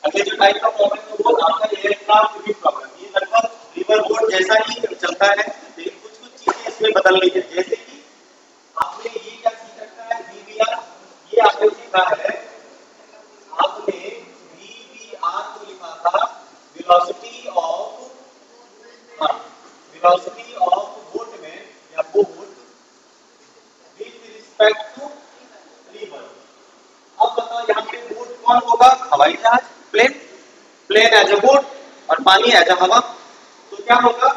अगले जो टाइप का प्रॉब्लम है वो आपका एयरक्राफ्ट रिव्यू प्रॉब्लम। ये लगभग रिवर बोर्ड जैसा ही चलता है, लेकिन कुछ कुछ चीजें इसमें बदलनी है। जैसे कि आपने ये क्या सीख रखा है, वीवीआर, ये आपने सीखा है, आपने वीवीआर को लिखा था velocity of, velocity of boatman या boat with respect to river. अब बताओ यहाँ पे बोट कौन होगा, हवाई जहाज, plane, plane as a boat और पानी एज अ हवा। तो क्या होगा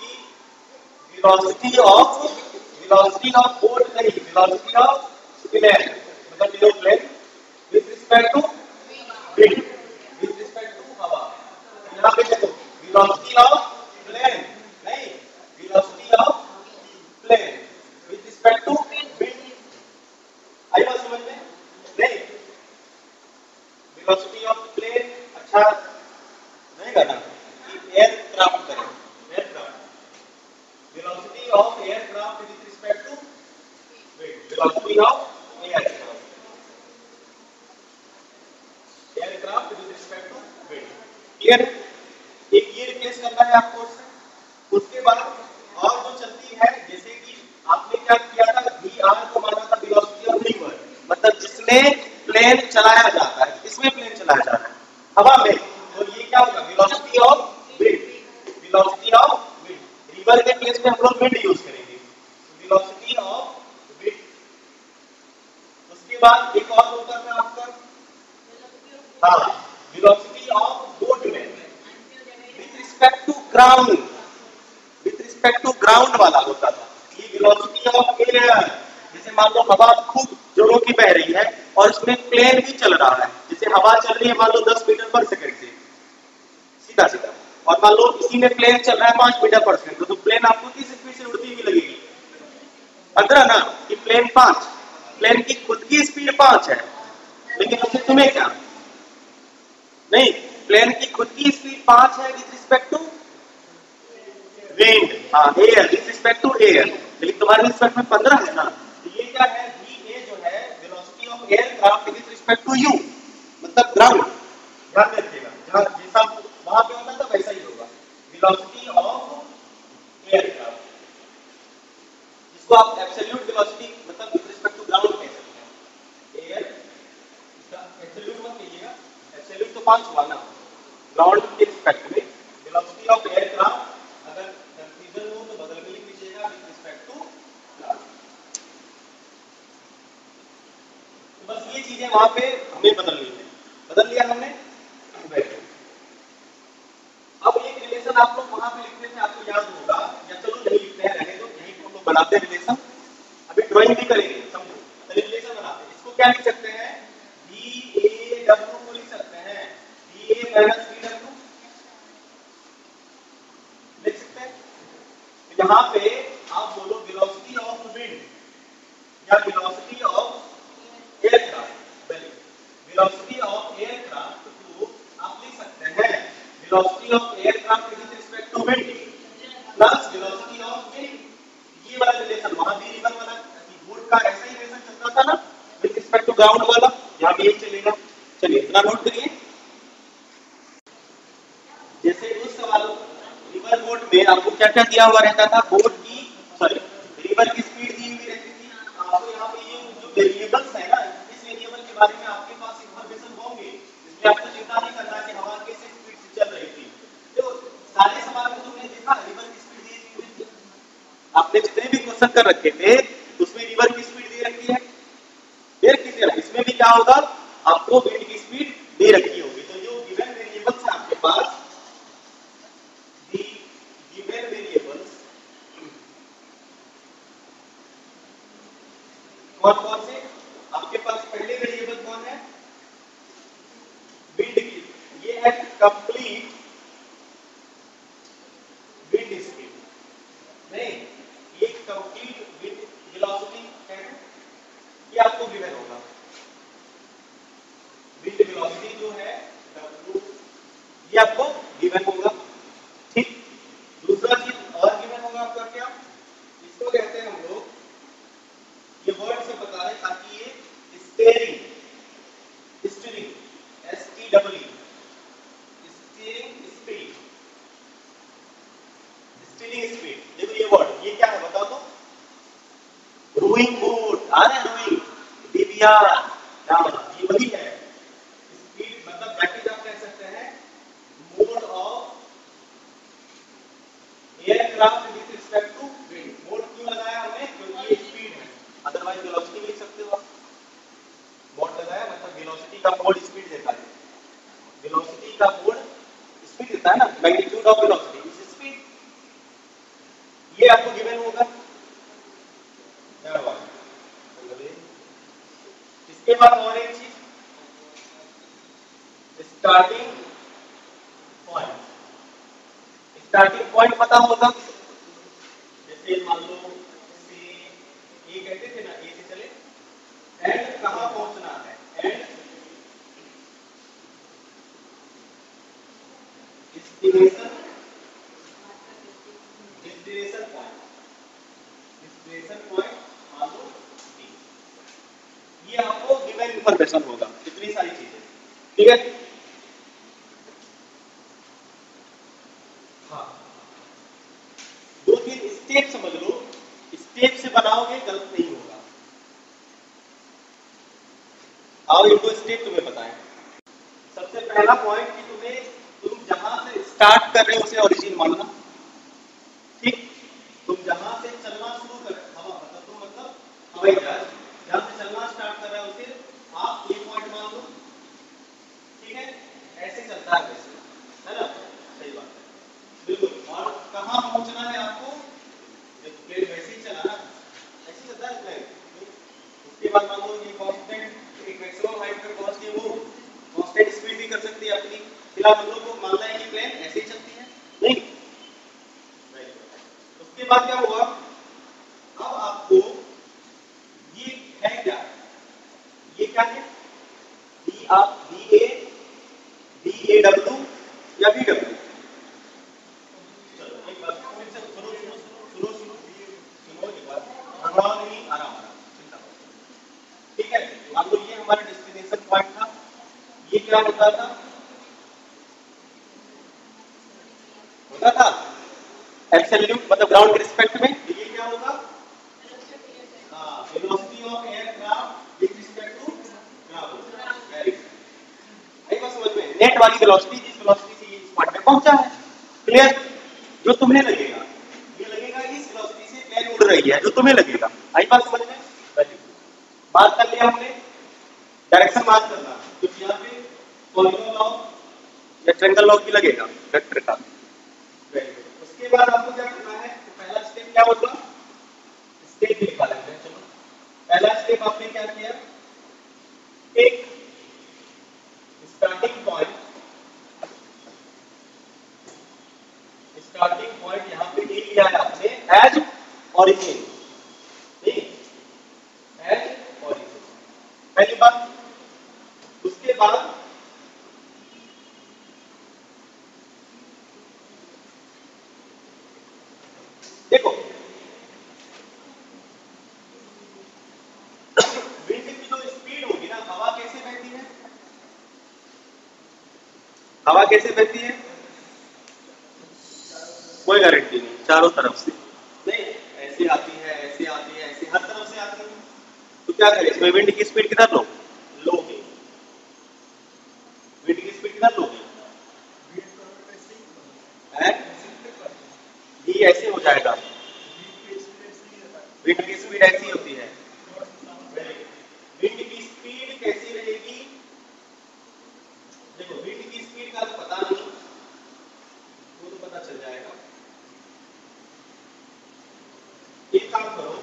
कि वेलोसिटी ऑफ बोट नहीं, वेलोसिटी ऑफ प्लेन, मतलब plane with respect to wind, with respect to हवा। यहाँ पे देखो वेलोसिटी ऑफ प्लेन नहीं, velocity of plane with respect to wind. आई बात समझ में? नहीं, वेलोसिटी ऑफ प्लेन अच्छा नहीं करना कि एयरक्राफ्ट करें, aircraft, velocity of aircraft with respect to wind, velocity of aircraft with respect to wind. Clear? एक ये रिप्लेस करना है आपको उससे। उसके बाद और जो चलती है, जैसे कि आपने क्या किया था, वीआर को माना था वेलोसिटी ऑफ रिवर, मतलब जिसमें प्लेन चलाया जाता है, किसमें प्लेन चलाया जा रहा है, हवा में, तो ये क्या होगा velocity of wind, velocity of wind. River के प्लेस में हम लोग विंड यूज करेंगे, वेलोसिटी ऑफ विंड। उसके बाद एक और होता था आपका, हाँ, velocity of boatman with respect to ground, with respect to ground वाला होता था। ये वेलोसिटी ऑफ एयर, जैसे मान लो हवा खूब जोरों की बह रही है और उसमें प्लेन भी चल रहा है, जैसे हवा चल रही है मान लो 10 मीटर पर सेकंड से सीधा सीधा, और मान लो इसी में प्लेन चल रहा है 5 मीटर पर सेकंड, तो प्लेन आपको किस स्पीड से उड़ती हुई लगेगी, 15 ना, कि प्लेन 5, प्लेन की खुद की स्पीड 5 है, लेकिन उससे तुम्हें क्या, नहीं, प्लेन की खुद की स्पीड 5 है विद रिस्पेक्ट टू विंड, हाँ, air with respect to air, लेकिन तुम्हारे रिस्पेक्ट में 15 है ना, तो ये क्या है, वी ए जो है velocity of aircraft with respect to you, मतलब ग्राउंड। ध्यान रखिएगा, जहां जैसा वहां पे होता था वैसा ही होगा, वेलोसिटी ऑफ एयरक्राफ्ट, जिसको आप एब्सोल्यूट वेलोसिटी मतलब विद रिस्पेक्ट टू ग्राउंड कह सकते हैं। एयर एब्सोल्यूट मत कहिएगा, एब्सोल्यूट तो 5 हुआ ना, ग्राउंड के रिस्पेक्ट में वेलोसिटी ऑफ एयरक्राफ्ट, अगर कंफ्यूजन हो तो बदल के लिख लीजिएगा विद रिस्पेक्ट टू ग्राउंड। तो बस ये चीजें वहां पे हमें बदलनी है, बदल लिया हमने। अब एक रिलेशन आप लोग वहां पे लिखने से आपको याद होगा, या चलो नहीं लिखते हैं, रहने दो, यही हम लोग बनाते हैं रिलेशन, अभी ड्राइंग भी करेंगे, समझो, तो रिलेशन बनाते हैं, इसको क्या लिख सकते हैं, वी ए डब्ल्यू को लिख सकते हैं V A minus V W, लिख सकते हैं। तो यहाँ पे आप बोलो वेलोसिटी ऑफ विंड या velocity of aircraft, velocity of aircraft को आप लिख सकते हैं velocity of aircraft with respect to wind plus velocity of wind. ये वाला रिलेशन वहां भी रिवर वाला बोर्ड का ऐसा ही रिलेशन चलता था ना, विद रिस्पेक्ट टू ग्राउंड वाला, यहाँ भी यही चलेगा। चलिए इतना नोट करिए। जैसे उस सवाल रिवर बोट में आपको क्या क्या दिया हुआ रहता था, बोट की सॉरी रिवर की स्पीड दी हुई रहती थी आपको। यहाँ पे ये जो वेरिएबल्स है ना, इस वेरिएबल के बारे में आपके पास इंफॉर्मेशन होंगे, इसमें आपको चिंता नहीं करना कि हवा किस स्पीड से चल रही थी। तो सारे सवाल में तुमने देखा रिवर की स्पीड दी हुई थी, आपने जितने भी क्वेश्चन कर रखे थे उसमें रिवर की स्पीड दे रखी है, दे रखी थी, इसमें भी क्या होगा, आपको विंड की स्पीड दे रखी होगी। तो जो गिवन वेरिएबल्स है आपके पास, given variables कौन कौन से आपके पास, पहले वेरिएबल कौन है, विंड की, ये है कंप्लीट विंड स्पीड, नहीं ये कंप्लीट विंड वेलोसिटी है, ये आपको गिवन होगा, विंड वेलोसिटी जो है w, ये आपको गिवन होगा, ठीक। दूसरा चीज और गिवन होगा आपका क्या, इसको कहते हैं हम लोग, ये वर्ड से पता है ताकि ये स्टीयरिंग, स्टीयरिंग STEERING, स्पीड देता है, वेलोसिटी का मोड स्पीड देता है ना, magnitude of velocity is speed. ये आपको गिवन होगा। इसके बाद और एक चीज, स्टार्टिंग पॉइंट। स्टार्टिंग पॉइंट पता होगा, जैसे मान लो से ए कहते थे ना, ए से चले, एंड कहां पहुंचना है, एंड डेस्टिनेशन पॉइंट मान लो डी। ये आपको गिवन इंफॉर्मेशन होगा, इतनी सारी चीजें, ठीक है। हाँ, 2-3 स्टेप समझ लो, स्टेप से बनाओगे गलत नहीं होगा। आओ एक दो स्टेप तुम्हें बताएं। सबसे पहला पॉइंट कि तुम जहां से स्टार्ट कर रहे हो उसे ओरिजिन मानना, ठीक। तुम जहां से चलना शुरू कर, हवा मतलब हवाई जहाज जहां से चलना स्टार्ट कर रहा है उसे आप ये पॉइंट मान लो, ठीक है। ऐसे चलता है वैसे, है ना, सही बात है, बिल्कुल। और कहां पहुंचना है आपको, जब प्लेन वैसे ही चला ना, ऐसे चलता है प्लेन। उसके बाद मान लो ये कांस्टेंट एक मैक्सिमम हाइट पे पहुंच गई, वो कांस्टेंट स्पीड भी कर सकती है अपनी। फिलहाल हम लोग को मानना है कि प्लेन ऐसे ही चलती है, नहीं। उसके बाद क्या हुआ, अब आपको ये है क्या, ये क्या है, डी आप DA या BW। चलो एक बार सुनो एक बार, घबराओ नहीं, आराम चिंता मत, ठीक है। मान लो ये हमारा डेस्टिनेशन पॉइंट था, ये क्या होता था एब्सोल्यूट मतलब ग्राउंड के रिस्पेक्ट में, ये क्या होगा, velocity of aircraft with respect to ground. Very good, आई बात समझ में। नेट वाली वेलोसिटी जिस वेलोसिटी से ये इस पॉइंट पे पहुंचा है, क्लियर। जो तुम्हें लगेगा, ये लगेगा इस वेलोसिटी से प्लेन उड़ रही है, जो तुम्हें लगेगा, आई बात समझ में। वेरी गुड, बात कर लिया हमने। डायरेक्शन मार्क करना, तो यहां पे पॉलीगॉन लॉ या ट्रायंगल लॉ भी लगेगा वेक्टर का। उसके बाद आपको क्या करना है, तो पहला स्टेप क्या होगा, स्टेप लिखवा लेते हैं। चलो पहला स्टेप आपने क्या किया, एक स्टार्टिंग पॉइंट यहां पे ले लिया है आपने एज ओरिजिन, ठीक, एज ओरिजिन, पहली बात। उसके बाद देखो, विंड की जो स्पीड होगी ना, हवा कैसे बहती है, हवा कैसे बहती है, कोई गारंटी नहीं, चारों तरफ से नहीं, ऐसे आती है, ऐसे आती है, ऐसे हर तरफ से आती है। तो क्या करें, इसमें विंड की स्पीड किधर लो, लोगे, विंड की स्पीड किधर लोगे, ये ऐसे हो जाएगा, विंड की स्पीड ऐसी होती है। विंड की स्पीड कैसी रहेगी, देखो विंड की स्पीड का तो पता नहीं, वो तो पता चल जाएगा। एक काम करो,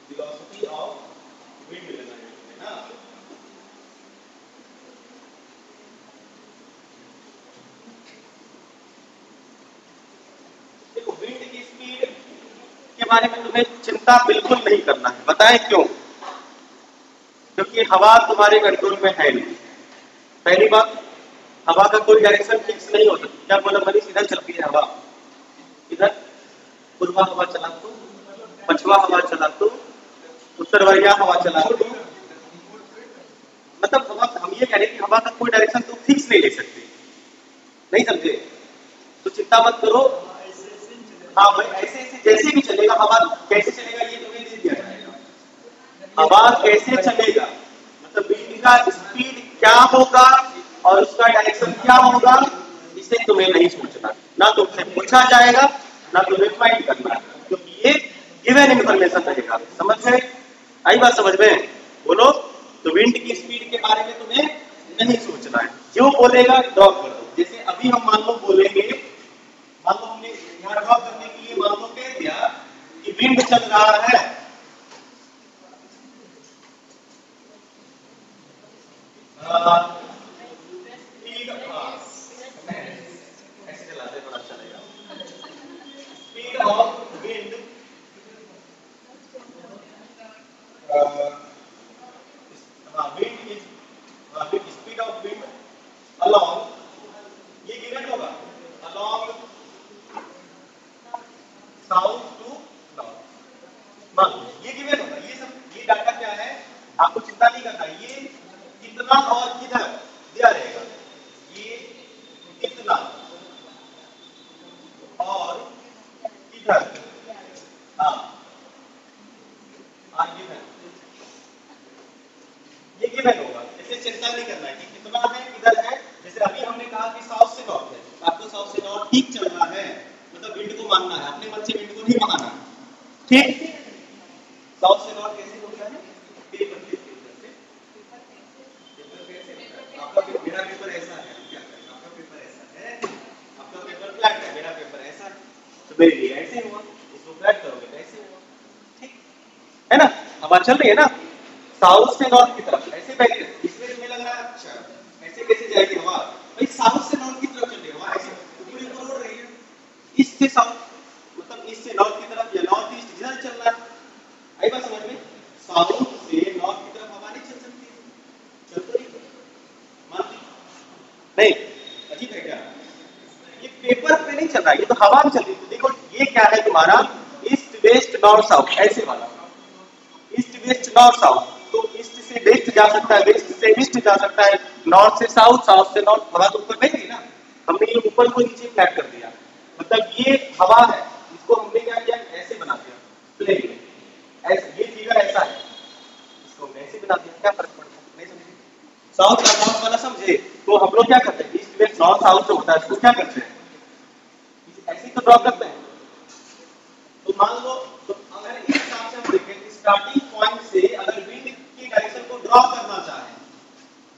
वेलोसिटी ऑफ विंड लेना है ना, देखो विंड की स्पीड के बारे में तुम्हें चिंता बिल्कुल नहीं करना है, बताएं क्यों, क्योंकि हवा तुम्हारे कंट्रोल में है नहीं। पहली बात, हवा का कोई डायरेक्शन फिक्स नहीं होता। क्या बोला मनीष, इधर चलती है हवा, इधर पूर्वा हवा चला तो, पछवा हवा चला तो, उत्तरवाहिया हवा चला तो, मतलब हवा, हम ये कह रहे हैं कि हवा का कोई डायरेक्शन तो फिक्स नहीं ले सकते, नहीं समझे, तो चिंता मत करो। हाँ भाई, ऐसे ऐसे जैसे भी चलेगा, हवा कैसे चलेगा ये तुम्हें दे दिया जाएगा, हवा कैसे चलेगा, मतलब विंड का स्पीड क्या होगा और उसका डायरेक्शन क्या होगा, इसे तुम्हें नहीं सोचना, ना तुमसे पूछा जाएगा, ना तुम्हें फाइंड करना, क्योंकि ये गिवन इंफॉर्मेशन रहेगा। समझ गए? आई बात समझ में? बोलो। तो विंड की स्पीड के बारे में तुम्हें नहीं सोचना है, जो बोलेगा ड्रॉप कर दो। जैसे अभी हम मान लो बोलेंगे, मान लो हमने यहाँ ड्रॉप करने के लिए मान लो कह दिया कि विंड चल रहा है स्पीड, ऐसे चलाते थोड़ा अच्छा लगेगा। Speed of wind wind is speed of wind along, ये गिवन होगा, अलॉन्ग साउथ टू नॉर्थ। मान लो ये गिवन होगा, ये सब ये डाटा क्या है, आपको चिंता नहीं करना। ये कितना और किधर दिया रहेगा, ये कितना और किधर, हाँ गिवन, ये गिवन होगा। इसे चिंता नहीं करना है कि कितना है किधर है। जैसे अभी हमने कहा कि साउथ से नॉर्थ है, आपको साउथ से नॉर्थ ठीक चल रहा है, मतलब विंड को मानना है, अपने मन से विंड को नहीं मानना। ठीक, साउथ से नॉर्थ कैसे होता है, पेपर से, आपका मेरा पेपर ऐसा है, क्या करें, आपका पेपर ऐसा है, आपका पेपर फ्लैट है, मेरा पेपर ऐसा है, तो मेरे लिए ऐसे हुआ, इसको फ्लैट करोगे तो ऐसे हुआ। ठीक है ना? हवा चल रही है ना साउथ से नॉर्थ की तरफ, ऐसे बैठे, इसमें तुम्हें लग रहा है अच्छा ऐसे कैसे जाएगी हवा, भाई साउथ से नॉर्थ की तरफ चल रही है हवा, ऐसे ऊपर ऊपर उड़ रही है, ईस्ट से साउथ, मतलब ईस्ट से नॉर्थ की तरफ या नॉर्थ ईस्ट जिधर चल रहा है। आई बात समझ में? साउथ से नॉर्थ की तरफ हवा नहीं चल सकती, चल तो रही मानती नहीं, अजीब है क्या? ये पेपर पे नहीं चल रहा है, ये तो हवा में चल रही है। तो देखो ये क्या है तुम्हारा, ईस्ट वेस्ट नॉर्थ साउथ, ऐसे वाला ईस्ट वेस्ट नॉर्थ साउथ। तो ईस्ट से वेस्ट जा सकता है, वेस्ट से ईस्ट जा सकता है, नॉर्थ से साउथ, साउथ से नॉर्थ, हवा तो ऊपर बहेगी ना। हमने ये ऊपर को नीचे फ्लैट कर दिया, मतलब ये हवा है, इसको हमने क्या किया, ऐसे बना दिया प्लेन में, ऐसे ये फिगर ऐसा है, इसको हमने ऐसे बना दिया, क्या फर्क पड़ता है? नहीं समझे? साउथ और नॉर्थ वाला समझे? तो हम लोग क्या करते हैं, ईस्ट वेस्ट नॉर्थ साउथ जो होता है उसको क्या करते हैं, ऐसे तो ड्रॉ करते हैं। तो मान लो, तो अगर इस हिसाब से हम देखें, स्टार्टिंग पॉइंट से अगर विंड की डायरेक्शन को ड्रॉ करना चाहें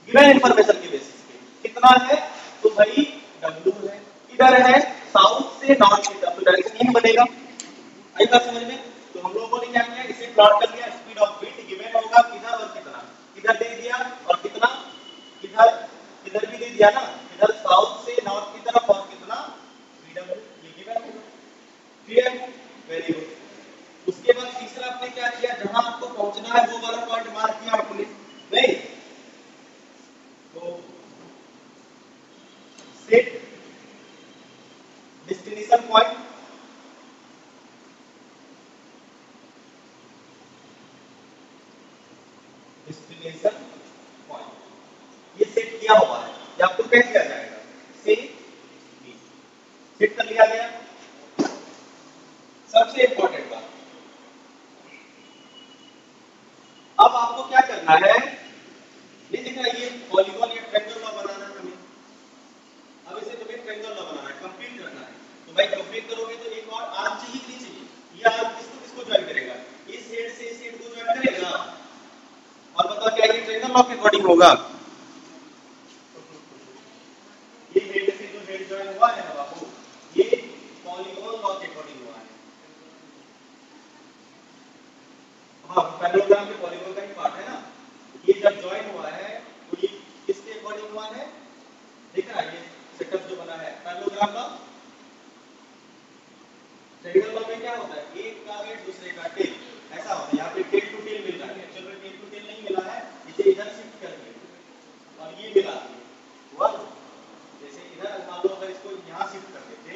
गिवन इंफॉर्मेशन के बेसिस पे, कितना है, तो भाई W है, इधर है साउथ से नॉर्थ की तरफ, तो डायरेक्शन यही बनेगा। आई बात समझ में? तो हम लोगों ने क्या किया, इसे प्लॉट कर दिया, स्पीड ऑफ विंड गिवन होगा किधर और कितना, किधर दे दिया और कितना, किधर, किधर भी दे दिया ना, इधर साउथ से नॉर्थ की तरफ और कितना VW, ये गिवन होगा। क्लियर? Very good. उसके बाद तीसरा आपने क्या किया, जहां आपको पहुंचना है वो वाला पॉइंट मार्क किया आपने, नहीं तो set destination point, destination point ये सेट किया हुआ है, ये आपको क्या किया जाएगा, सेट कर लिया गया। सबसे इंपॉर्टेंट बात, अब आपको क्या करना है, ये दिख रहा है, ये पॉलीगॉन या ट्रायंगल लॉ बनाना है हमें, अब इसे तुम्हें ट्रायंगल लॉ बनाना है, कंप्लीट करना है। तो भाई कंप्लीट करोगे तो एक और आर्म चाहिए कि नहीं चाहिए, ये आर्म किसको किसको ज्वाइन करेगा, इस हेड से इस हेड को ज्वाइन करेगा, और बताओ क्या ये ट्रायंगल लॉ के अकॉर्डिंग होगा, ये हेड से जो हेड ज्वाइन हुआ है ना बाबू, ये पॉलीगॉन लॉ के अकॉर्डिंग हुआ है। हाँ, पैरेललोग्राम के पॉलीगॉन का ही पार्ट है ना, ये जब ज्वाइन हुआ है तो ये किसके अकॉर्डिंग हुआ है, देख रहा है ये सेटअप जो बना है पैरेललोग्राम का। ट्रायंगल लॉ में क्या होता है, एक का हेड दूसरे का टेल, ऐसा होता है। यहाँ पे टेल टू टेल मिल रहा है, एक्चुअल में टेल टू टेल नहीं मिला है, इसे इधर शिफ्ट कर दिया और ये मिला हुआ, जैसे इधर मान लो अगर इसको यहाँ शिफ्ट कर देते,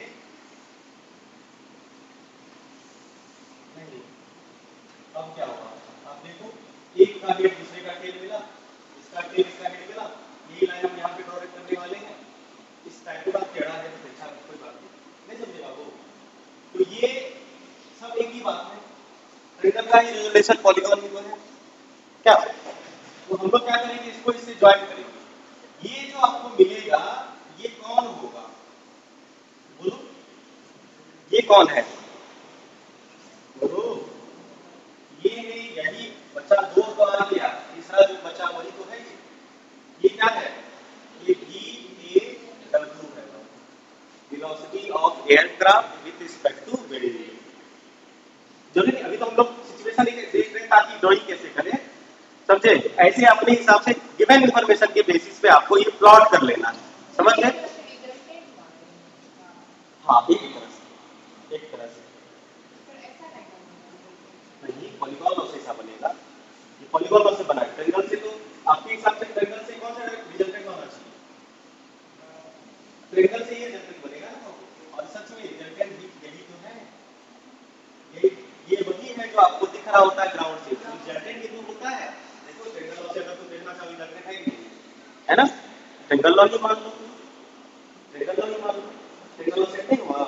नहीं अब क्या होगा, आप देखो एक का हेड दूसरे का टेल मिला, इसका टेल इसका हेड मिला, ये लाइन हम यहाँ पे ड्रॉ करने वाले हैं, इस टाइप का टेढ़ा है तो अच्छा कोई बात नहीं समझे बाबू। तो ये सब एक ही बात है, ट्रायंगल का ही रिलेशन पॉलीगॉन में है क्या। तो हम लोग क्या करेंगे, इसको इससे ज्वाइन करेंगे, ये जो आपको मिलेगा ये कौन होगा, बोलो ये कौन है, बोलो ये नहीं, यही बचा दो तो आ गया, तीसरा जो बचा वही तो है ये क्या है, ये VAW है, velocity of aircraft with respect to wind. जरूरी नहीं, अभी तो हम लोग सिचुएशन देख रहे हैं ताकि ड्राइंग कैसे करें, समझे? ऐसे अपने हिसाब से गिवन इंफॉर्मेशन के बेसिस पे आपको ये प्लॉट कर लेना है, समझ गए? हाँ, एक तरह से नहीं, पॉलीगॉन लॉ से ऐसा बनेगा, ये पॉलीगॉन लॉ से बना है, ट्रायंगल से तो आपके हिसाब से ट्रायंगल से कौन सा रिजल्टेंट होना चाहिए? ट्रायंगल से ये रिजल्टेंट बनेगा ना, और सच में रिजल्टेंट भी यही तो है, ये वही है जो आपको दिख रहा होता है ग्राउंड से, रिजल्टेंट ये तो होता है। देखो ट्रायंगल लॉ से अगर तुम देखना चाहो रिजल्टेंट है कि नहीं, है ना? ट्रायंगल लॉ ही मान लो, ट्रायंगल लॉ ही मान लो, ट्रायंगल लॉ से नहीं हुआ,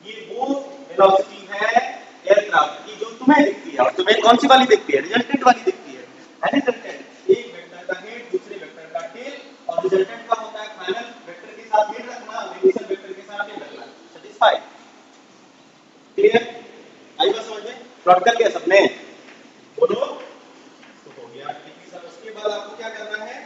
ये वो वेलोसिटी है एयरक्राफ्ट की जो तुम्हें दिखती है, और तुम्हें कौन सी वाली दिखती है? रिजल्टेंट वाली दिखती है रिजल्टेंट। एक वेक्टर का हेड, दूसरे वेक्टर का टेल, और रिजल्टेंट का होता है फाइनल वेक्टर के साथ हेड रखना, इनिशियल वेक्टर के साथ टेल रखना। सैटिस्फाइड? क्लियर? आई बात समझ में? प्लॉट कर लिया सबने? बोलो तो हो गया। सर उसके बाद आपको क्या करना है,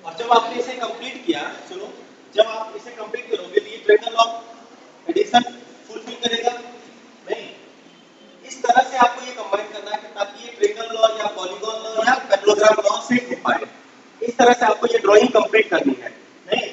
और जब आपने इसे कंप्लीट किया, सुनो, जब आप इसे कंप्लीट करोगे तो ये ट्रायंगल लॉ एडिशन फुलफिल करेगा नहीं? इस तरह से आपको ये कंबाइन करना है ताकि ये ट्रायंगल लॉ या पॉलीगॉन लॉ या पैरेललोग्राम लॉ से हो पाए। इस तरह से आपको ये ड्राइंग कंप्लीट करनी है, नहीं?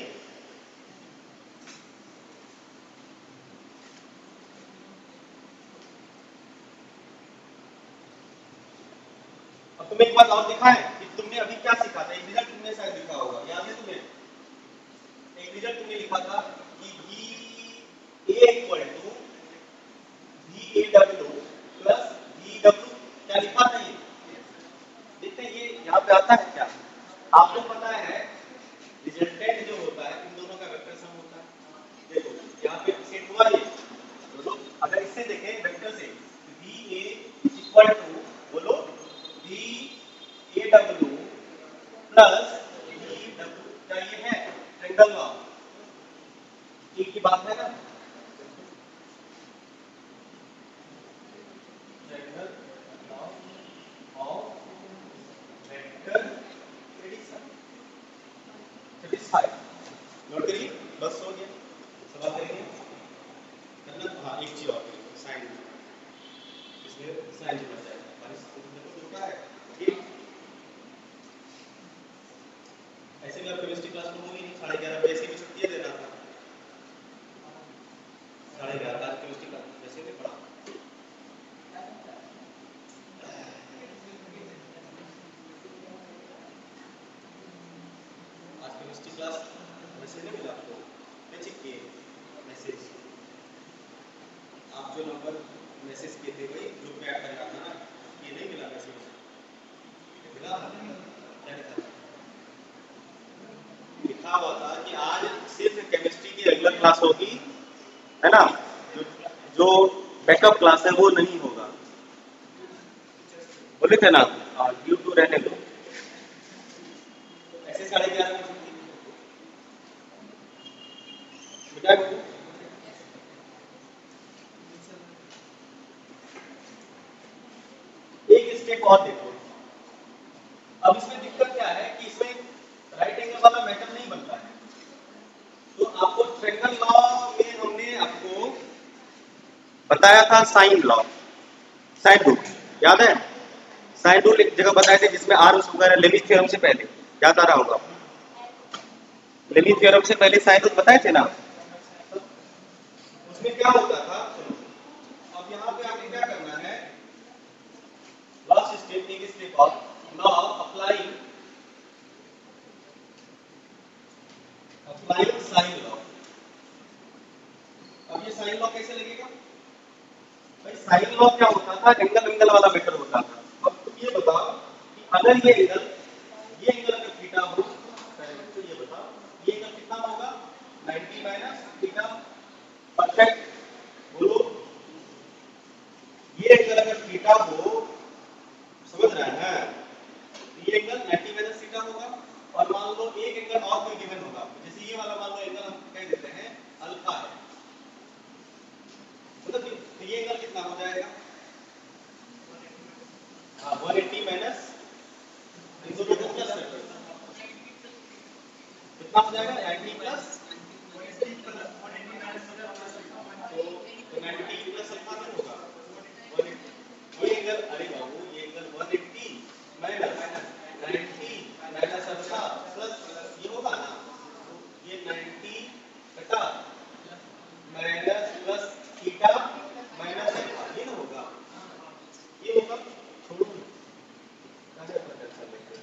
अब तुम्हें एक बात और दिखा है कि तुमने अभी क्या सीखा था, एक रिजल्ट तुमने शायद लिखा होगा, याद है तुम्हें? एक रिजल्ट तुमने लिखा था कि VA equal to VAW plus VW, क्या लिखा था ये? देखते हैं ये यहाँ पे आता है क्या? आपको पता है रिजल्टेंट जो होता है इन दोनों का वेक्टर सम होता है। देखो यहाँ पे सेट हुआ ये, बोलो अगर इससे देखें वेक्टर से, VA इक्वल टू बोलो VAW प्लस VW, क्या ये है ट्रायंगल लॉ? एक ही बात है ना, triangle law of vector addition. Satisfied? Note करिए, बस हो गया, सवाल करेंगे करना। हाँ, एक चीज और साइन, इसमें साइन जुड़ जाएगा, बारिश देखो जुड़ता है ठीक। ऐसे भी आप केमिस्ट्री क्लास में होंगे नहीं, 11:30 बजे से भी छुट्टी दे रहा था, 11:30 आज केमिस्ट्री क्लास वैसे भी पढ़ा। आज केमिस्ट्री क्लास वैसे नहीं मिला आपको, मैं चेक किए मैसेज, आप जो नंबर मैसेज किए थे वही ग्रुप में ऐड करना था ना, ये नहीं मिला मैसेज, मिला क्या लिखा? लिखा हुआ था कि आज सिर्फ केमिस्ट्री की रेगुलर क्लास होगी, है ना? जो बैकअप क्लास है वो नहीं होगा, बोले थे ना, ड्यू टू रहने दो। ऐसे 11:30 बजे बेटा एक स्टेप और देखो। अब इसमें दिक्कत क्या है कि इसमें राइट एंगल वाला मैटर नहीं बनता है, तो आपको ट्रायंगल लॉ में हमने आपको बताया था साइन लॉ, साइन रूल याद है? साइन रूल एक जगह बताए थे जिसमें आर वगैरह लेमी थ्योरम से पहले, याद आ रहा होगा? लेमी थ्योरम से पहले साइन रूल बताए थे ना, उसमें क्या होता था, सुनो अब यहाँ पे आके क्या करना है, लास्ट स्टेप, एक स्टेप और, लॉ अप्लाइंग साइन लॉ। अब ये साइन लॉ कैसे लगेगा भाई? साइन लॉ क्या होता था, एंगल वाला मैटर होता था। अब तुम ये बताओ कि अगर ये एंगल अगर थीटा हो, तो ये बताओ ये एंगल कितना होगा? 90 माइनस थीटा, परफेक्ट? बोलो ये एंगल अगर थीटा हो, समझ रहे हैं? ये एंगल 90 माइनस थीटा होगा, और मान लो एक एंगल और कोई गिवन होगा, जैसे ये वाला मान लो एंगल हम कह देते हैं अल्फा है, मतलब तो ये एंगल कितना हो जाएगा? 180 माइनस इन दोनों को प्लस कर दो, कितना हो जाएगा? 90 प्लस तो 90 प्लस अल्फा नहीं होगा 180। ये एंगल, अरे बाबू ये angle 180 minus 90 minus alpha plus ये होगा ना, ये 90 कटा minus plus theta minus alpha, ये ना होगा, ये होगा। छोड़ो कहां पर टेंशन लेते हो,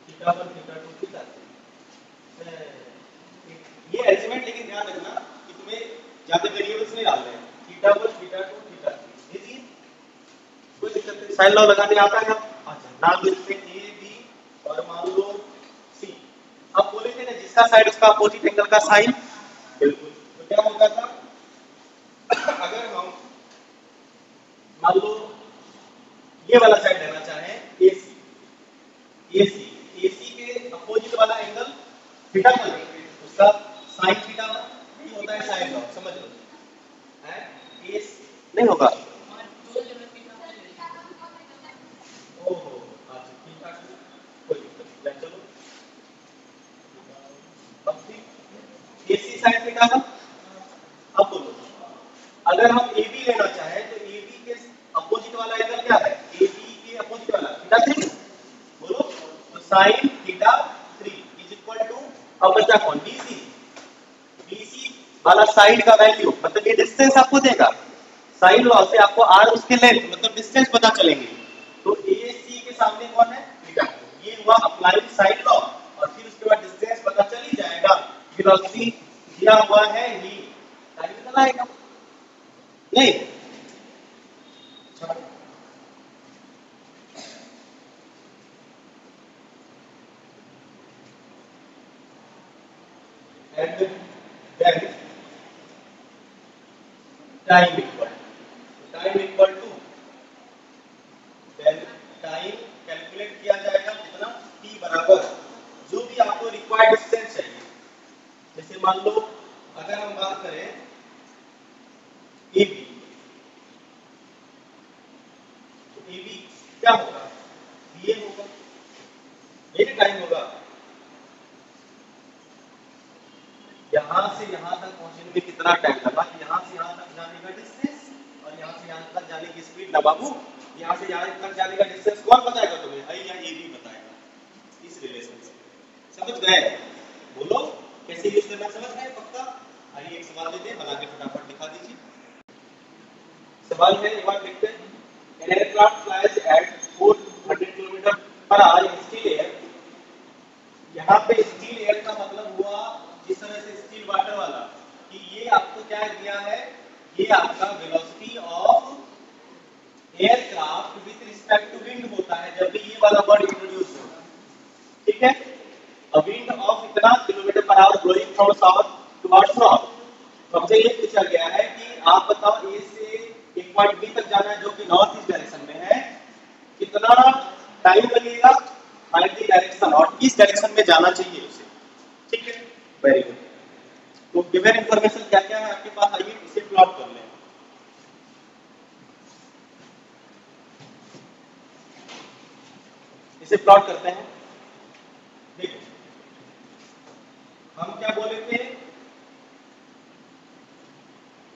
थीटा 1 थीटा 2 थीटा 3, ये एलिमेंट लेकिन ध्यान रखना कि तुम्हें ज्यादा वेरिएबल्स नहीं डालने हैं, थीटा 1 थीटा 2 थीटा 3 इजी, कोई दिक्कत नहीं। साइन लॉ लगाने आता है? अच्छा, नाम लिखते हैं ए बी और मान लो सी। अब बोले थे ना जिसका साइड उसका अपोजिट एंगल का साइन, बिल्कुल। तो क्या होगा था अगर हम मान लो ये वाला साइड लेना चाहें एसी, एसी के अपोजिट वाला एंगल थीटा कर लेंगे, उसका साइन थीटा ये होता है साइन लॉ, समझ लो है एस नहीं होगा। ओहो अच्छा थीटा कोई दिक्कत नहीं, चलो अब ठीक एसी साइन थीटा का। अब बोलो अगर हम AB लेना चाहें तो AB के अपोजिट वाला एंगल क्या है? AB के अपोजिट वाला थीटा 3, बोलो तो sin theta 3 is equal to, अब बचा कौन? BC, BC वाला साइड का वैल्यू मतलब ये डिस्टेंस आपको देगा, साइन लॉ से आपको r उसके लेंथ मतलब डिस्टेंस पता चलेंगे, तो AC के सामने कौन है? थीटा, ये हुआ अप्लाइड साइन लॉ, और फिर उसके बाद डिस्टेंस पता चल ही जाएगा, वेलोसिटी दिया हुआ है ही, टाइम निकल आएगा नहीं। and then time equal to then time calculate किया जाएगा कितना t बराबर जो भी आपको रिक्वायर्ड डिस्टेंस चाहिए, जैसे मान लो अगर हम बात करें AB, तो AB क्या होगा? BA होगा, ये टाइम होगा, यहां से यहां तक पहुंचने में कितना टाइम लगा, यहां से यहां तक जाने का डिस्टेंस और यहां से यहां तक जाने की स्पीड ना बाबू, यहां से यहां तक जाने का डिस्टेंस कौन बताएगा तुम्हें? आई या AB बताएगा, इस रिलेशन से समझ गए? बोलो कैसे यूज करना समझ गए पक्का? आइए एक सवाल लेते हैं, बना के फटाफट दिखा दीजिए। सवाल है एक बार देखते हैं, an aircraft flies at 400 kilometre per hour in still air, यहाँ पे स्टील एयर का मतलब हुआ जिस तरह से स्टील वाटर वाला, कि ये आपको क्या दिया है, ये आपका velocity of aircraft with respect to wind होता है जब भी ये वाला वर्ड इंट्रोड्यूस हो, ठीक है? अ विंड ऑफ इतना kilometre per our blowing from south towards north, तो हमसे ये पूछा गया है कि आप बताओ ए से एक पॉइंट बी तक जाना है जो कि नॉर्थ ईस्ट डायरेक्शन में है, कितना टाइम लगेगा, फाइंड द डायरेक्शन और किस डायरेक्शन में जाना चाहिए उसे, ठीक है? Very good. तो गिवन इंफॉर्मेशन क्या क्या है आपके पास, आइए इसे प्लॉट कर लें। इसे प्लॉट करते हैं, देखो हम क्या बोले थे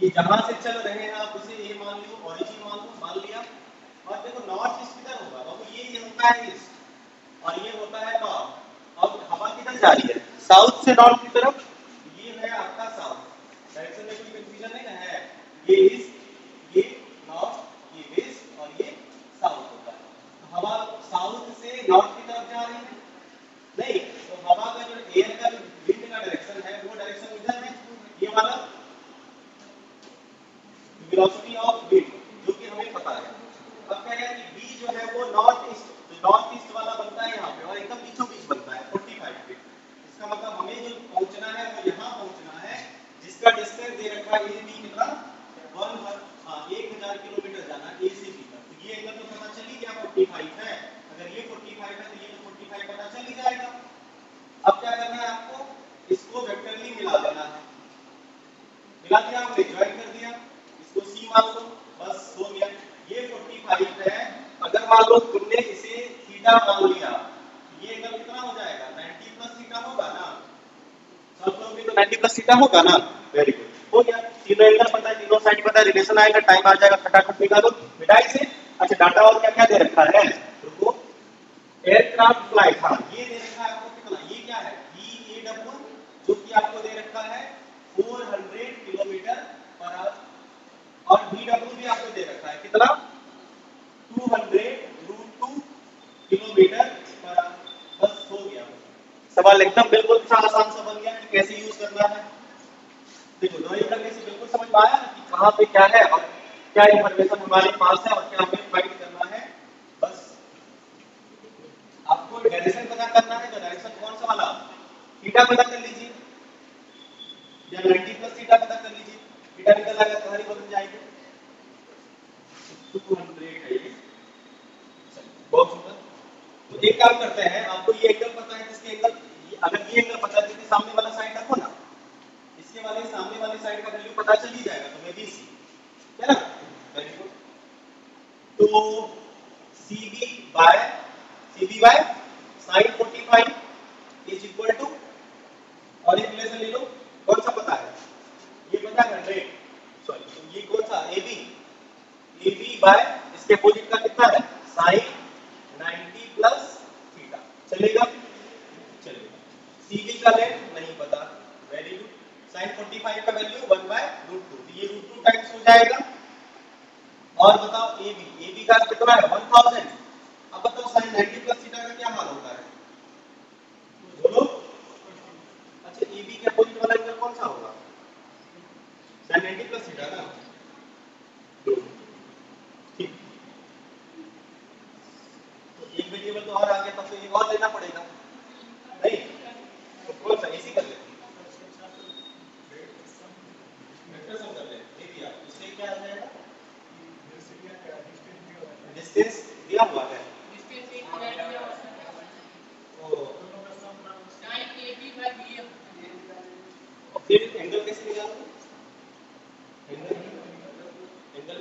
कि जहां से चल रहे हैं आप उसे ए मान लो, ओरिजिन मान लिया, और देखो नॉर्थ ईस्ट किधर होगा बाबू, ये होता है ईस्ट और ये होता है नॉर्थ, अब हवा किधर जा रही है? साउथ से नॉर्थ की तरफ, ये है आपका साउथ, डायरेक्शन में कोई कंफ्यूजन नहीं ना है, ये ईस्ट ये नॉर्थ ये वेस्ट और ये साउथ होता है, तो हवा साउथ से नॉर्थ की तरफ जा रही है नहीं, तो हवा का जो एयर का जो विंड का डायरेक्शन है वो डायरेक्शन इधर है, ये वाला वेलोसिटी ऑफ विंड जो कि हमें पता है। अब कह रहे हैं कि v जो है वो नॉर्थ ईस्ट, तो नॉर्थ ईस्ट वाला बनता है यहाँ पे और एकदम बीचों बीच बनता है 45 फीट, इसका मतलब हमें जो पहुंचना है वो यहाँ पहुंचना है, जिसका डिस्टेंस दे रखा है ए बी कितना 1000 किलोमीटर जाना ए से बी तक, तो ये एंगल तो पता चल ही गया 45 है, अगर ये 45 है तो ये तो 45 पता चल ही जाएगा, मिला दिया हमने, ज्वाइन कर दिया, इसको सी मान लो, बस हो गया। ये 45 है। अगर मान लो तुमने इसे थीटा मान लिया, ये एंगल कितना हो जाएगा, 90 प्लस थीटा होगा ना, सब लोग भी तो 90 प्लस थीटा होगा ना। वेरी गुड, हो गया। तीनों एंगल पता है, तीनों साइड पता है, रिलेशन आएगा, टाइम आ जाएगा, फटाफट निकालो मिटाई से। अच्छा डाटा और क्या क्या दे रखा है, रुको, एयरक्राफ्ट फ्लाइट, हाँ ये दे रखा है आपको कितना, ये क्या है VAW, जो कि आपको दे रखा है 400 किलोमीटर पर आवर, और VW भी आपको दे रखा है कितना, 200 √2 किलोमीटर पर आवर। बस हो गया सवाल, एकदम बिल्कुल सा आसान सा बन गया कि कैसे यूज करना है। देखो ड्राइंग करने से बिल्कुल समझ में आया ना कि कहां पे क्या है और क्या इंफॉर्मेशन हमारे पास है और क्या हमें फाइंड करना है। बस आपको डायरेक्शन पता करना है, तो डायरेक्शन कौन सा वाला, थीटा पता कर लीजिए, या 90 प्लस थीटा पता कर लीजिए, थीटा निकल आएगा, तुम्हारी बदल जाएगी 200 है ये। बहुत सुंदर। तो एक काम करते हैं, आपको ये एंगल पता है, इसके एंगल, अगर ये एंगल पता है तो सामने वाला साइड रखो ना, इसके वाले सामने वाले साइड का वैल्यू पता चल ही जाएगा तुम्हें, BC है ना। Very good. तो CB by sin 45 is equal to, और एक रिलेशन ले लो, कौन सा पता है, ये पता है 100, सॉरी तो ये कौन सा AB बाय इसके अपोजिट का कितना है sin 90 प्लस थीटा, चलेगा चलेगा। CB का लेंथ नहीं पता, वेरी गुड, sin 45 का वैल्यू 1/√2, तो ये √2 टाइम्स हो जाएगा। और बताओ AB का कितना है 1000। अब बताओ sin 90 प्लस थीटा का क्या मान होता है, बोलो। अच्छा AB के अपोजिट वाला एंगल कौन सा होगा, sin 90 प्लस थीटा ना, ठीक। तो एक वेरिएबल तो और आ गया, तब तो एक और लेना पड़ेगा, नहीं तो कौन सा इसी कर लेते हैं, वेक्टर सम कर लेते हैं, ये आप इससे क्या आ जाएगा, डिस्टेंस दिया हुआ है, और फिर एंगल कैसे निकालोगे, एंगल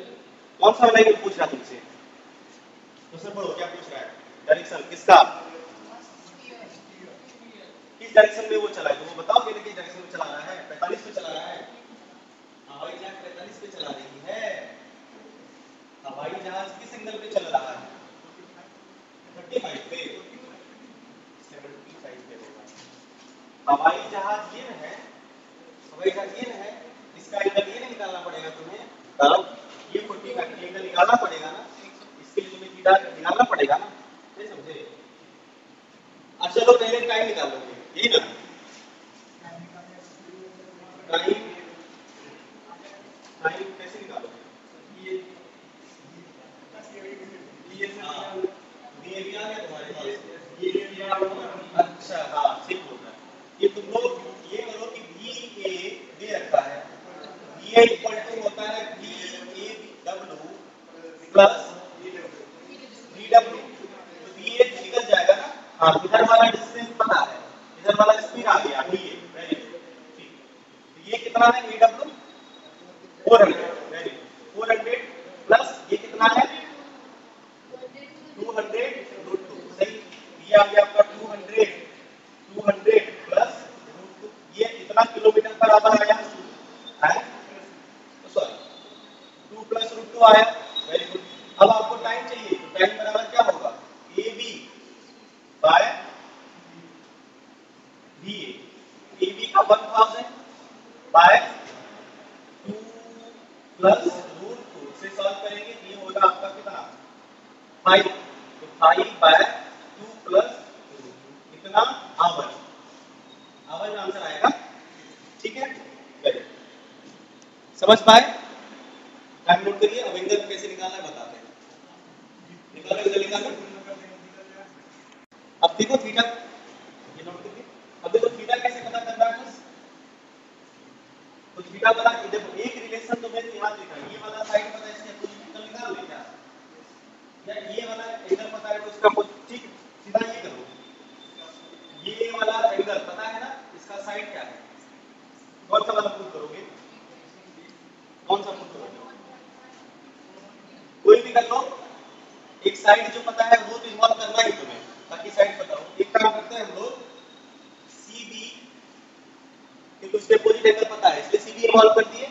कौन सा वाला एंगल पूछ रहा तुमसे, तो सर पढ़ो क्या पूछ रहा है, डायरेक्शन किसका, किस डायरेक्शन में वो चला है, तो वो बताओ मेरे किस डायरेक्शन में चला रहा है, 45 पे चला रहा है, हवाई जहाज 45 पे चला रही है, हवाई जहाज किस एंगल पे चल रहा है, 35 पे, 75 पे होगा। हवाई जहाज ये है, हवाई जहाज ये है, इसका एंगल ये नहीं निकालना पड़ेगा तुम्हें, तब ये 45 एंगल निकालना पड़ेगा ना, इसके लिए तुम्हें थीटा निकालना पड़ेगा ना, नहीं समझे। अच्छा चलो पहले टाइम निकाल लो, यही ना, टाइम, टाइम कैसे निकालोगे, ये हाँ ये भी आ गया तुम्हारे पास, ये अच्छा हाँ ठीक बोल रहा है, ये तुम लोग ये करो कि VA दे रखा है, VA इक्वल टू होता है VAW प्लस VW, तो VA निकल जाएगा ना, हाँ इधर वाला डिस्टेंस पता है, इधर वाला स्पीड आ गया VA, वेरी गुड, ठीक। तो ये कितना है VW 400, वेरी गुड, 400 प्लस ये कितना है 200 √2, सही, ये आ गया आपका 200 प्लस √2, ये इतना किलोमीटर पर आवर आया है, तो सॉरी 2 प्लस √2 आया, वेरी गुड। अब आपको टाइम चाहिए, तो टाइम बराबर क्या होगा, AB बाय VA, AB का 1000 बाय 2 प्लस √2 से सॉल्व करेंगे, ये होगा आपका कितना 5, तो 5 बाय 2 प्लस कितना आवर, आवर में आंसर आएगा, ठीक है, वेरी समझ पाए, टाइम नोट करिए। अब एंगल कैसे निकालना है बताते हैं, निकालो एंगल निकालो, अब देखो थीटा, ये नोट करिए, अब देखो थीटा कैसे पता करना है, बस तो थीटा वाला देखो एक रिलेशन तो मैंने यहां लिखा है, ये वाला साइड पता है, इसके अपोजिट एंगल निकाल ले क्या, या ये वाला एंगल पता है तो इसका ठीक सीधा ये करो, ये वाला एंगल पता है ना, इसका साइड क्या है, कौन सा वाला प्रूव करोगे, कौन सा पुट करोगे? कोई भी कर लो, एक साइड जो पता है वो तो इन्वॉल्व करना ही तुम्हें, ताकि साइड पता हो। एक काम करते हैं हम लोग, सी बी, क्योंकि उसके अपोजिट एंगल पता है इसलिए सी बी इन्वॉल्व कर दिए,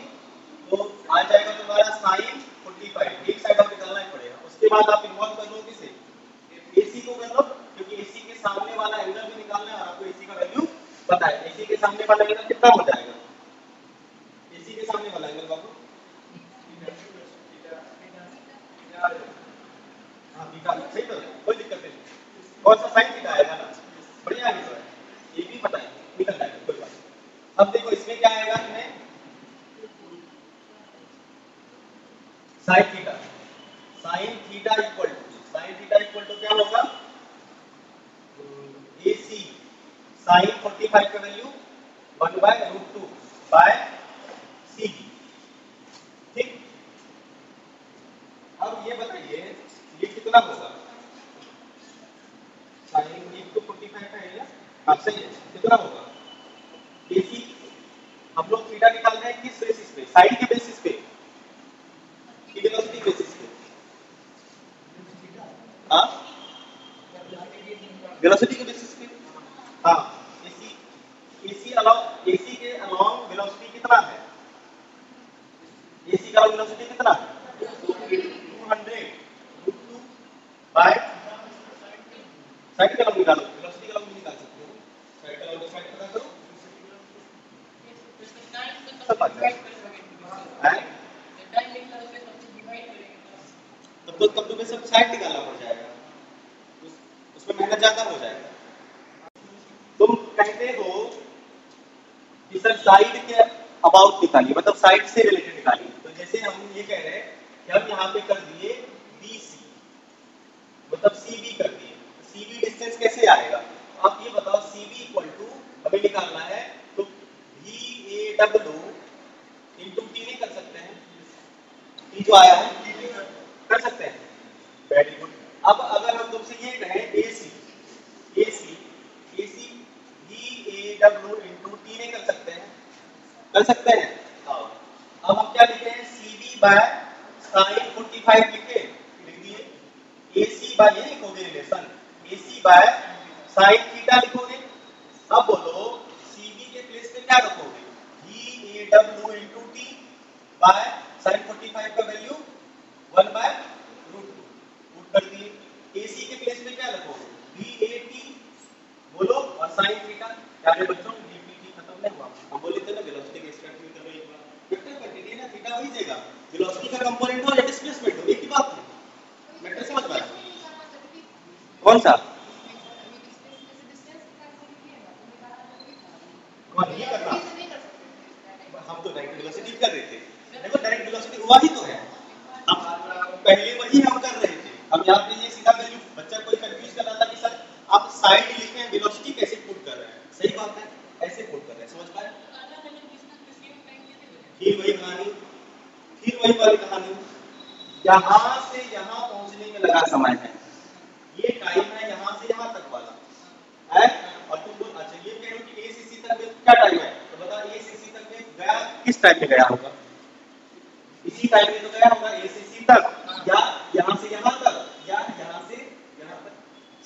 तो आ जाएगा तुम्हारा साइन 45। एक साइड आप निकालना ही पड़ेगा। उसके बाद आप इन्वॉल्व कर लो किसे, एसी को कर लो, क्योंकि एसी के सामने वाला एंगल भी निकालना है और आपको एसी का वैल्यू पता है। एसी के सामने वाला एंगल कितना हो जाएगा? एसी के सामने वाला एंगल बाबू, हाँ थीटा, सही तो है, कोई दिक्कत नहीं। कौन सा साइन थीटा आएगा ना, बढ़िया आगे तो है, ये भी पता है, निकल जाएगा कोई बात नहीं। अब देखो इसमें क्या आएगा, इसमें sine theta, sine theta equal to क्या होगा, AC साइन 45 का वैल्यू 1/√2 बाय सी। ठीक, अब ये बताइए ये कितना होगा, साइन एक तो 45 का है, हाँ सही है, कितना होगा AC। हम लोग थीटा निकाल रहे हैं किस बेसिस पे, साइड के बेसिस पे कि वेलोसिटी बेसिस पे? हाँ, वेलोसिटी के बेसिस पे। हाँ, AC के अलोंग वेलोसिटी कितना है, AC का वेलोसिटी कितना है, 200 बाय साइड का लंब निकालो, वेलोसिटी का लंब निकाल सकते हो, साइड का लंब साइड पता करो, सब आ जाएगा है। तब तुम्हें सब साइड निकालना पड़ जाएगा, उसमें मेहनत ज्यादा हो जाएगा। तुम कहते हो कि सर साइड के अबाउट निकालिए, मतलब साइड से रिलेटेड निकालिए। तो जैसे हम ये कह रहे हैं कि हम यहाँ पे कर दिए BC, मतलब CB कर दिए, CB डिस्टेंस कैसे आएगा? आप ये बताओ, CB इक्वल टू हमें निकालना है, तो VAW इंटू T नहीं कर सकते हैं, T जो आया है कर सकते हैं, वेरी गुड। अब अगर हम तुमसे ये कहें AC VAW इंटू T नहीं कर सकते हैं, कर सकते हैं। हाँ, अब हम क्या लिखे हैं, CB बाय साइन 45 लिख दिए, AC बाय ये लिखोगे relation, AC by sine theta लिखोगे। अब बोलो CB के प्लेस पे क्या रखोगे, VAW into T by sine 45 का वैल्यू 1/√2 पुट कर दिए। AC के प्लेस पे क्या रखोगे, VAT बोलो, और साइन थीटा। क्या रे बच्चों, dpt खत्म नहीं हुआ, हम बोले थे ना वेलोसिटी के एक्सट्रैक्ट भी करो एक बार, वेक्टर क्वांटिटी है ना, थीटा हो ही जाएगा, वेलोसिटी का कंपोनेंट हो या डिस्प्लेसमेंट हो, एक ही बात है। मैटर समझ पाए कौन सा, कौन ये करना, हम तो डायरेक्ट वेलोसिटी कर रहे थे। देखो डायरेक्ट वेलोसिटी हुआ ही तो है, हम पहले वही हम कर रहे थे। हम यहाँ पे ये सीधा वैल्यू, बच्चा कोई कंफ्यूज कर रहा था कि सर आप साइड लिखे हैं, वेलोसिटी कैसे पुट कर रहे हैं? सही बात है, ऐसे पुट कर रहे हैं, समझ पाए? फिर वही कहानी, फिर वही वाली कहानी, यहाँ से यहाँ पहुंचने में लगा समय है, ये टाइम है यहाँ से यहाँ तक वाला है। और तुम लोग अच्छा ये कह रहे हो कि ए से सी तक में क्या टाइम है, तो बता ए से सी तक में गया किस टाइम में गया होगा, इसी टाइम में तो गया होगा ए से सी तक, या यहाँ से यहाँ तक, या यहाँ से यहाँ तक,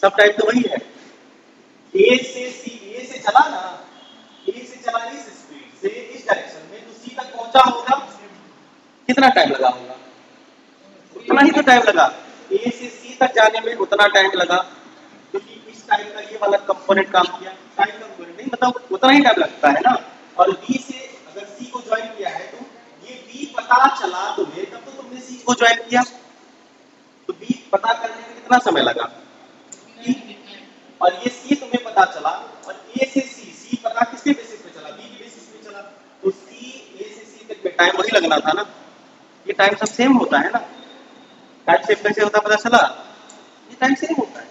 सब टाइम तो वही है। ए से सी, ए से चला ना, ए से चला इस स्पीड से इस डायरेक्शन में, तो सी तक पहुंचा होगा, कितना टाइम लगा होगा, उतना ही तो टाइम लगा। ए से सी तक जाने में उतना टाइम लगा, क्योंकि इस टाइम का ये वाला कंपोनेंट काम किया, टाइम कंपोनेंट नहीं मतलब उतना ही टाइम लगता है ना। और बी से अगर सी को ज्वाइन किया है, तो ये बी पता चला तुम्हें, तब तो तुमने सी को ज्वाइन किया, तो बी पता करने में कितना समय लगा, और ये सी तुम्हें पता चला, और ए से सी, सी पता किसके बेसिस पे चला, बी के बेसिस पे चला, तो सी ए से सी तक में टाइम वही लगना था ना। ये टाइम सब सेम होता है ना, टाइम सेम कैसे होता पता चला, ये टाइम सेम होता है।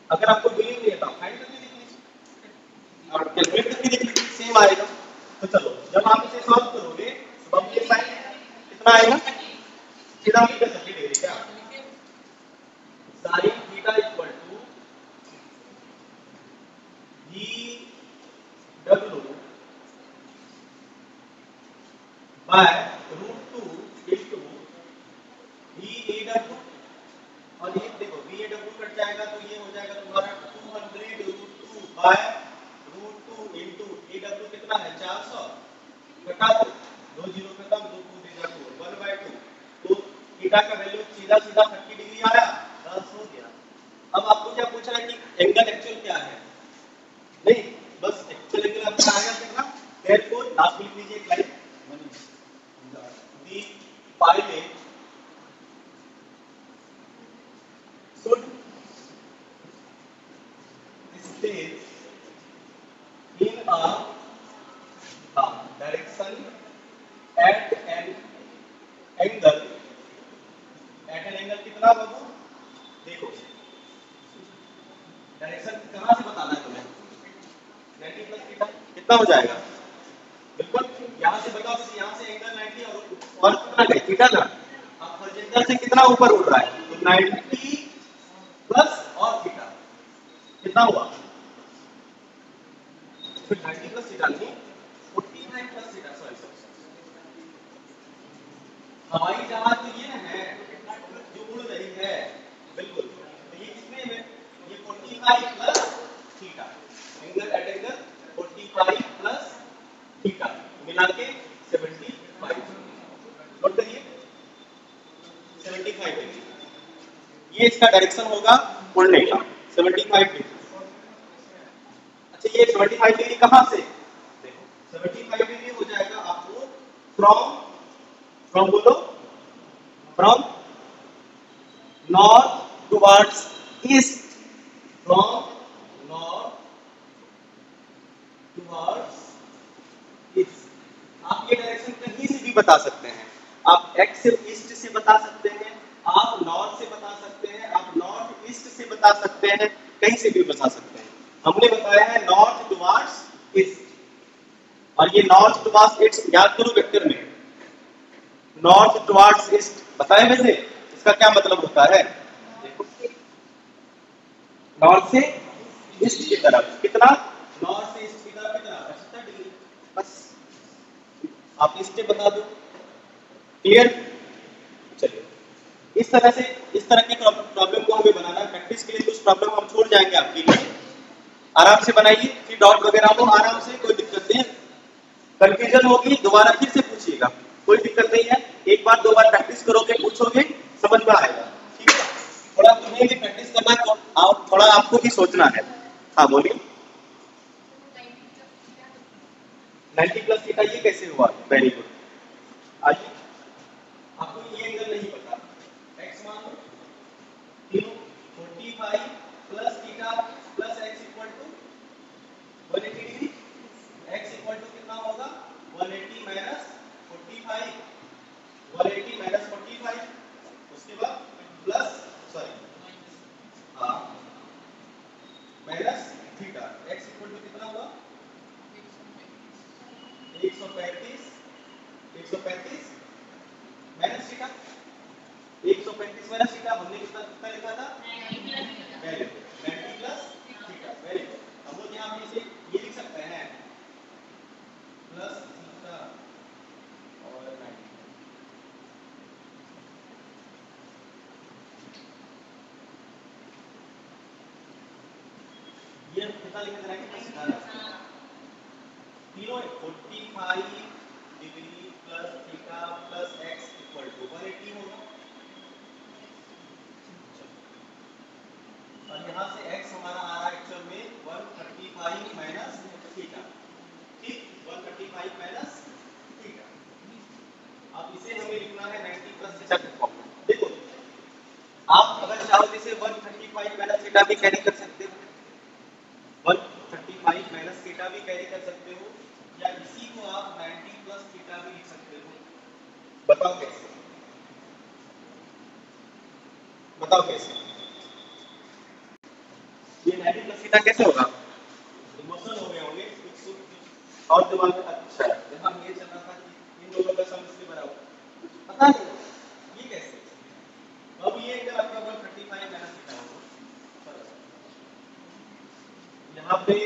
अगर आपको बिलीव नहीं है तो आप फाइंड करके देख लीजिए, आप कैलकुलेट करके देख लीजिए, सेम आएगा। तो चलो जब आप इसे सॉल्व करोगे तो अब ये साइन कितना आएगा, सीधा हम कर सकते हैं क्या, sine theta equal to V W by root 2 into V A W, और ये देखो वी ए डब्ल्यू कट जाएगा तो ये हो जाएगा तुम्हारा 200 root 2 by root 2 into A W कितना है 400, घटा दो, दो जीरो खत्म, दो टू दे जा 1/2, तो थीटा का वैल्यू सीधा सीधा 30 डिग्री आया, 10 हो गया। अब आपको क्या पूछ रहा है कि एंगल एक्चुअल क्या है, नहीं बस एक्चुअल एंगल आपका आएगा कितना, देयरफॉर लास्ट लिख लीजिए एक line, the pilot should stay in a direction at an angle, कितना बाबू, देखो डायरेक्शन कहां से बताना है तुम्हें, 90 प्लस थीटा कितना हो जाएगा, बिल्कुल यहां से बताओ, यहां से एंगल 90 और कितना है थीटा ना, अब हॉरिजॉन्टल से कितना ऊपर उड़ रहा है, तो 90 प्लस और थीटा कितना हुआ, फिर 90 प्लस थीटा नहीं 49 प्लस थीटा, सॉरी हवाई जहाज तो ये है जो उड़ रही है, बिल्कुल तो ये कितने में, ये 45 plus theta, angle at angle 45 plus theta मिला के 75, नोट करिए 75 डिग्री, ये इसका डायरेक्शन होगा उड़ने का 75 डिग्री। अच्छा ये 75 डिग्री कहां से, देखो 75 डिग्री हो जाएगा आपको फ्रॉम बोलो, from north towards east, from north towards east, आप ये डायरेक्शन कहीं से भी बता सकते हैं, आप एक्स से ईस्ट से बता सकते हैं, आप नॉर्थ से बता सकते हैं, आप नॉर्थ ईस्ट से बता सकते हैं, कहीं से भी बता सकते हैं, हमने बताया है नॉर्थ टुवर्ड्स ईस्ट, और ये नॉर्थ टुवर्ड्स ईस्ट याद करो वेक्टर में, नॉर्थ टुवर्ड्स ईस्ट बताया वैसे इसका क्या मतलब होता है, देखो नॉर्थ से ईस्ट की तरफ कितना, नॉर्थ से ईस्ट की तरफ कितना 75 डिग्री, बस आप ईस्ट बता दो, क्लियर। चलिए इस तरह से इस तरह की प्रॉब्लम को हमें बनाना है, प्रैक्टिस के लिए कुछ प्रॉब्लम हम छोड़ जाएंगे आपके लिए, आराम से बनाइए, फिर डॉट वगैरह हो आराम से, कोई दिक्कत नहीं है, कंफ्यूजन होगी दोबारा फिर से पूछिएगा, कोई दिक्कत नहीं है, एक बार दो बार प्रैक्टिस करोगे पूछोगे समझ में आएगा, ठीक है, थोड़ा तुम्हें भी प्रैक्टिस करना है, तो थोड़ा आपको भी सोचना है, हाँ बोलिए 90 प्लस थीटा ये कैसे हुआ, वेरी गुड, आइए आपको ये एंगल नहीं पता, x मान लो तीनों 45 plus theta plus x equal to 180 degree, x equal to कितना होगा 180 माइनस 45, 180 माइनस 45, उसके बाद प्लस सॉरी हाँ minus theta, x equal to कितना हुआ 135 माइनस थीटा, 135 माइनस थीटा हमने कितना लिखा था, very good 90 plus theta, very good, हम लोग यहाँ पे इसे ये लिख सकते हैं प्लस थीटा और 90, ये कितना लिखा जाएगा प्लस थीटा, तीनों 45 degree plus theta plus x equal to 180 होगा, और यहाँ से x हमारा आ रहा है एक्चुअल में 135 माइनस थीटा, ठीक 135 माइनस थीटा, अब इसे हमें लिखना है 90 प्लस थीटा के फॉर्म में, देखो आप अगर चाहो तो इसे 135 माइनस थीटा भी कैरी कर सकते हो, 135 माइनस थीटा भी कैरी कर सकते हो, या इसी को आप 90 प्लस थीटा भी लिख सकते हो, बताओ कैसे, बताओ कैसे, ये 90 प्लस थीटा कैसे होगा, इमोशनल हो गए होंगे कुछ और दिमाग में, अच्छा यहाँ ये चल रहा था कि इन दोनों का सम इसके बराबर, पता नहीं ये कैसे, अब ये अगर आपका 135 माइनस थीटा होगा, यहाँ पे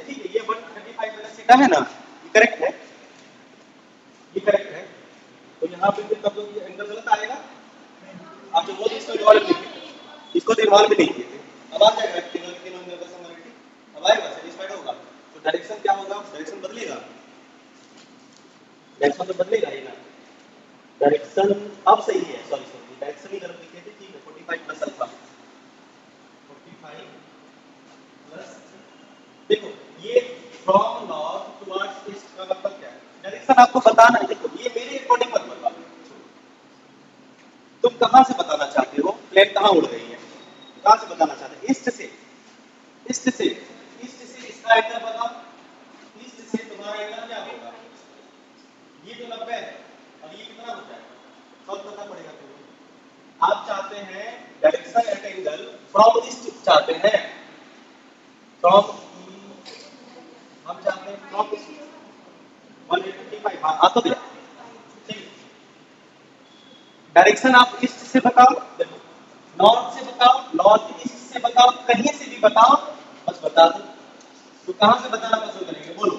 ठीक है ये 135 माइनस थीटा लिखा है ना, ये करेक्ट है, ये करेक्ट है, तो यहाँ पे फिर तब ये एंगल गलत आएगा। आप जो बोल इसको इन्वॉल्व नहीं किए, इसको तो इन्वॉल्व भी नहीं किए थे, अब आ जाएगा रेक्टेंगल के तीनों एंगल का सम 180, अब आएगा, सेटिस्फाइड होगा। तो डायरेक्शन क्या होगा, डायरेक्शन बदलेगा, डायरेक्शन तो बदलेगा ही ना, डायरेक्शन अब सही है, सॉरी सॉरी डायरेक्शन ही गलत लिखे थे, ठीक है 45 प्लस अल्फा, 45 प्लस, देखो ये फ्रॉम नॉर्थ टुवर्ड्स ईस्ट का मतलब क्या है, डायरेक्शन आपको बताना है। देखो ये मेरे अकॉर्डिंग मत बताओ, तुम कहां से बताना चाहते हो, प्लेन कहां उड़ रही है, कहां से बताना चाहते हैं, ईस्ट से, ईस्ट से, ईस्ट से इसका एंगल बताओ, ईस्ट से तुम्हारा एंगल क्या होगा, ये तो 90 है और ये कितना होता है, सॉल्व करना पड़ेगा तुम्हें। आप चाहते हैं direction at angle from east चाहते हैं, फ्रॉम, हम चाहते हैं फ्रॉम ईस्ट 185, हाँ आ तो गया, चलिए डायरेक्शन आप ईस्ट से बताओ, देखो नॉर्थ से बताओ, नॉर्थ ईस्ट से बताओ, कहीं से भी बताओ, बस बता दो। तो कहां से बताना पसंद करेंगे, बोलो,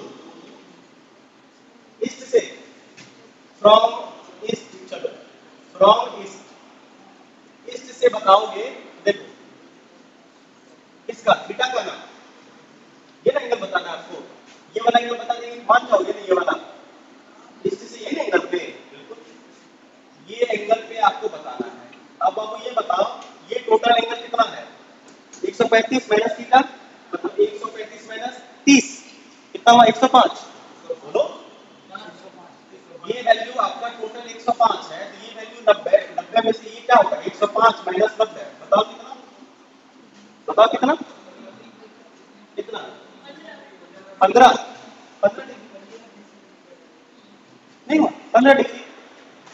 ईस्ट से, फ्रॉम ईस्ट, चलो फ्रॉम ईस्ट, ईस्ट से बताओगे, देखो इसका थीटा का नाम, ये ना एंगल बताना है आपको, ये वाला एंगल बता देंगे मान जाओगे ना, ये वाला ईस्ट से ये एंगल पे, बिल्कुल ये एंगल पे आपको बताना है। अब बाबू ये बताओ ये टोटल एंगल कितना है, 135 माइनस थीटा, मतलब 135 माइनस 30 कितना हुआ, 105, तो बोलो ये वैल्यू आपका टोटल 105 है, तो ये वैल्यू 90, 90 में से ये क्या होगा, 105 माइनस 90, बताओ कितना, बताओ कितना, कितना 15, 15 डिग्री नहीं हुआ, 15 डिग्री,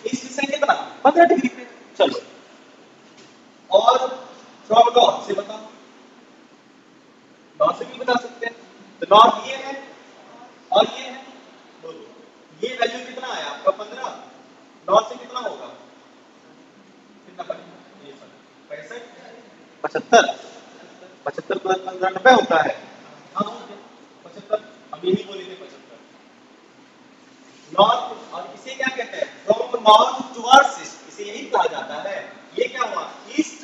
ईस्ट से कितना 15 डिग्री पे, चलो और फ्रॉम नॉर्थ से बताओ, नॉर्थ से भी बता सकते हैं, तो नॉर्थ ये है और ये है, बोलो ये वैल्यू कितना आया आपका 15, नॉर्थ से कितना होगा, कितना पड़ेगा, ये 65, 75, 75 प्लस 15 90 होता है, हाँ 75, हम यही बोले थे 75, नॉर्थ, और इसे क्या कहते हैं, फ्रॉम नॉर्थ टुवर्ड्स ईस्ट, इसे यही कहा जाता है, ये क्या हुआ, ईस्ट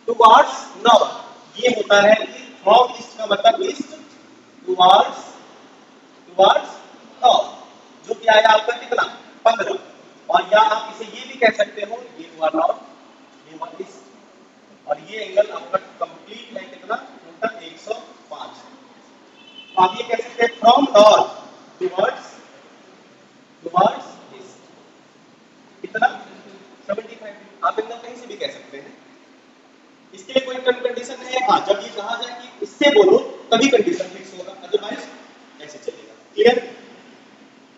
टुवर्ड्स नॉर्थ, ये होता है फ्रॉम ईस्ट का मतलब ईस्ट टुवर्ड्स, टुवर्ड्स नॉर्थ, जो कि आया आपका कितना 15, और या आप इसे ये भी कह सकते हो, ये हुआ नॉर्थ, ये हुआ ईस्ट, और ये एंगल आपका कंप्लीट है कितना, टोटल 105, तो आप ये कह सकते हैं from north towards, towards east कितना 75, आप एंगल कहीं से भी कह सकते हैं, इसके लिए कोई कंडीशन नहीं है, हाँ जब ये कहा जाए कि इससे बोलो तभी कंडीशन फिक्स होगा, अदरवाइज ऐसे चलेगा, क्लियर,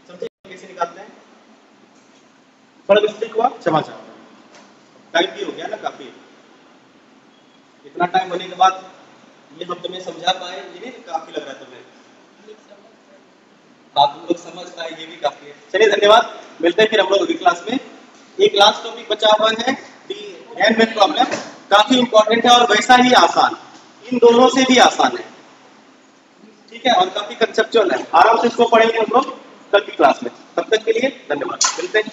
समझे कैसे निकालते हैं, थोड़ा मिस्टेक हुआ क्षमा चाहता हूं, टाइम भी हो गया ना काफी, इतना टाइम होने के बाद ये हम तुम्हें समझा पाए, ये नहीं काफी लग रहा है तुम्हें, आप लोग समझ पाए ये भी काफी है, चलिए धन्यवाद, मिलते हैं फिर हम लोग अगली क्लास में। एक लास्ट टॉपिक बचा हुआ है हैंडमेड प्रॉब्लम, काफी इंपॉर्टेंट है और वैसा ही आसान, इन दोनों से भी आसान है, ठीक है, और काफी कंसेप्चुअल है, आराम से इसको पढ़ेंगे हम लोग कल की क्लास में, तब तक के लिए धन्यवाद, मिलते हैं।